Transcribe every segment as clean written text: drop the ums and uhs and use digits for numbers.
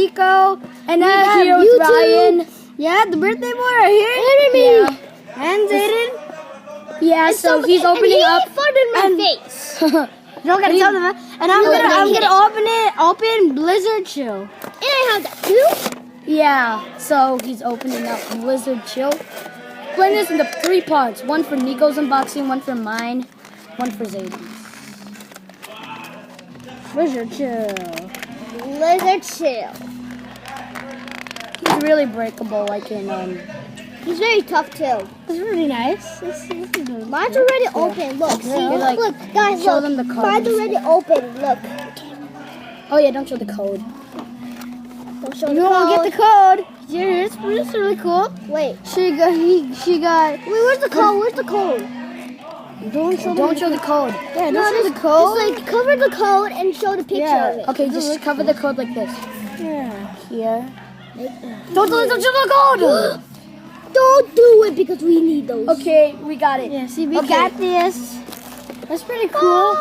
Nico, and now here with with Ryan. Yeah, the birthday boy right here. Yeah. And Zayden. Yeah, so he's opening up. farted in my face. Don't gotta tell them. And I'm gonna open Blizzard Chill. And I have that too. Yeah, so he's opening up Blizzard Chill. Playing this into 3 parts. One for Nico's unboxing, one for mine, one for Zayden's. Blizzard Chill. Blizzard Chill. He's really breakable, like in He's very tough too. It's really nice. Mine's already open. Look, see, Like, look, guys, show look. them the code. Mine's already open. Look. Oh yeah, don't show the code. Don't show You the won't code. get the code. Here, it's really cool. Wait. She got. Wait, where's the code? Where's the code? Don't show the code. Yeah, don't show the code. Just like cover the code and show the picture of it. Okay, just cover the code like this. Yeah. Here. Don't show the code. Don't do it because we need those. Okay, we got it. Yeah, see, we Okay. got this. That's pretty cool.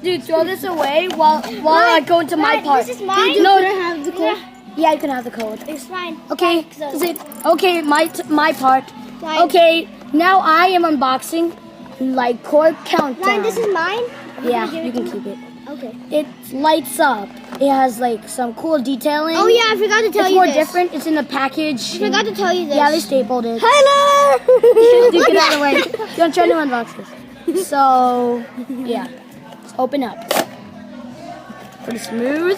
Dude, throw this away while I go into my part. This is mine. No, have the code. yeah, you can have the code. It's fine. Okay, So- is it okay? My part. Fine. Okay, now I am unboxing Lightcore Countdown. Ryan, this is mine. Yeah, you can keep it. Okay. It lights up. It has like some cool detailing. Oh yeah, I forgot to tell It's you more this. different. It's in the package. I forgot to tell you this. Yeah, they stapled it. Hello. Dude, get out of the way. Don't try to unbox this. So, yeah. Let's open up. Pretty smooth.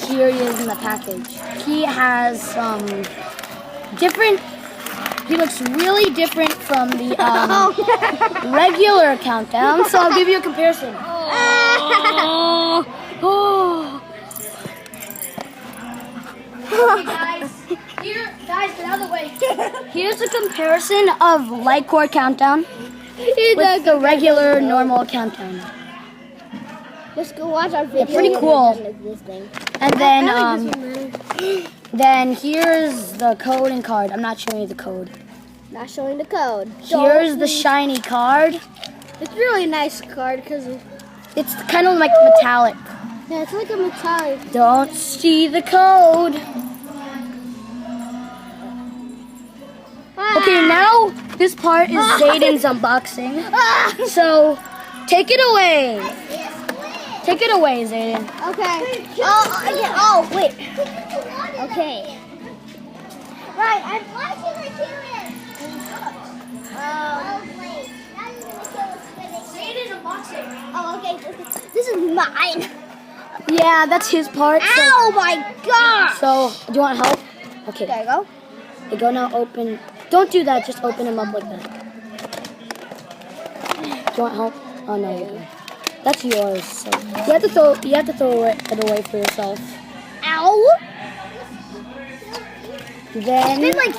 Here he is in the package. He has some different. He looks really different from the regular countdown. So I'll give you a comparison. Okay, guys. Guys, get out of the way. Here's a comparison of Lightcore Countdown with the regular normal countdown. Let's go watch our video. pretty cool. This thing. And then here's the code and card. I'm not showing you the code. Not showing the code. Here's the shiny card. It's really a nice card because It's kind of like metallic. yeah, it's like a metallic. Don't see the code. Okay, now this part is Zayden's unboxing. So take it away. Take it away, Zayden. Okay. Oh, wait. Okay. Right, I'm watching my camera. Zayden's unboxing. Oh, okay. This is mine. Yeah, that's his part. Ow, my gosh. So, do you want help? Okay. There you go. You go now. Open. Don't do that. Just open him up like that. Do you want help? Oh no, you're good. That's yours. So you have to throw. You have to throw it away for yourself. Ow. Then It's like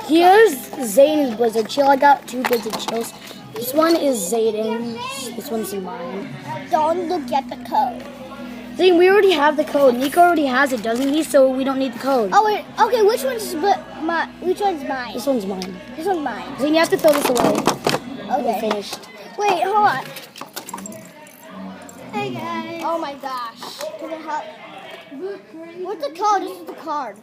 here's Zayden's Blizzard Chill. I got 2 Blizzard Chills. This one is Zayden's. This one's mine. don't look at the code. Zayden, we already have the code. Nico already has it, doesn't he? So we don't need the code. Oh wait. Okay, which one's mine? Which one's mine? This one's mine. This one's mine. Zayden, you have to throw this away. Okay. We're finished. Wait, hold on. Hey guys. Oh my gosh. Can I help? What's the code? This is the card.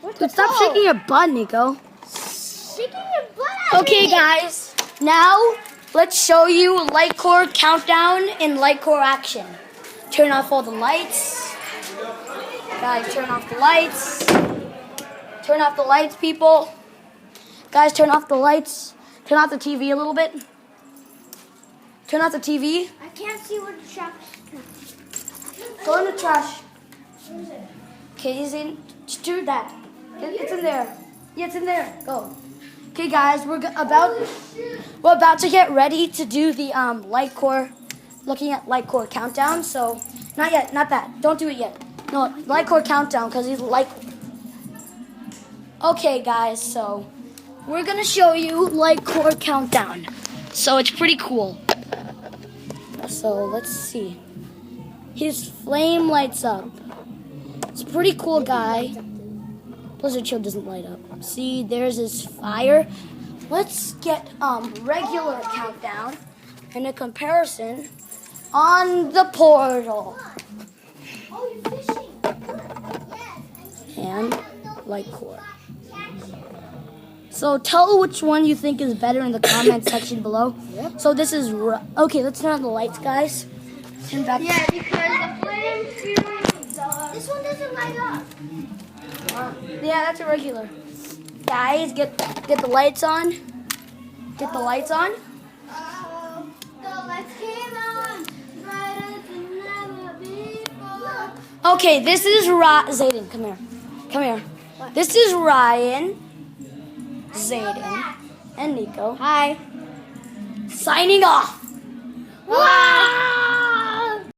What's the Dude, stop code? shaking your butt, Nico. Shaking your butt. Okay, guys. Now let's show you Lightcore Countdown in Lightcore action. Turn off all the lights. Guys, turn off the lights. Turn off the lights, people. Guys, turn off the lights. Turn off the TV a little bit. Turn off the TV. I can't see what the trash. Go in the trash. Okay, he's in. Just do that. It's in there. Yeah, it's in there. Go. Okay, guys, we're about to get ready to do the Lightcore, looking at Lightcore Countdown. So, not yet, not that. Don't do it yet. No, Lightcore Countdown, because he's like. Okay, guys, so we're gonna show you Lightcore Countdown. So it's pretty cool. So let's see. His flame lights up. It's a pretty cool guy. Blizzard Chill doesn't light up. See, there's his fire. Let's get regular countdown and a comparison on the portal. and lightcore. So tell which one you think is better in the comment section below. Yep. So this is okay. Let's turn on the lights, guys. Turn back. Yeah, because the flame this one doesn't light up. Yeah, that's a regular. Guys, get the lights on. Get the lights on. The lights came on brighter than ever before. Okay, this is Zayden. Come here. Come here. What? This is Ryan, Zayden, and Nico. Hi. Signing off. Wow.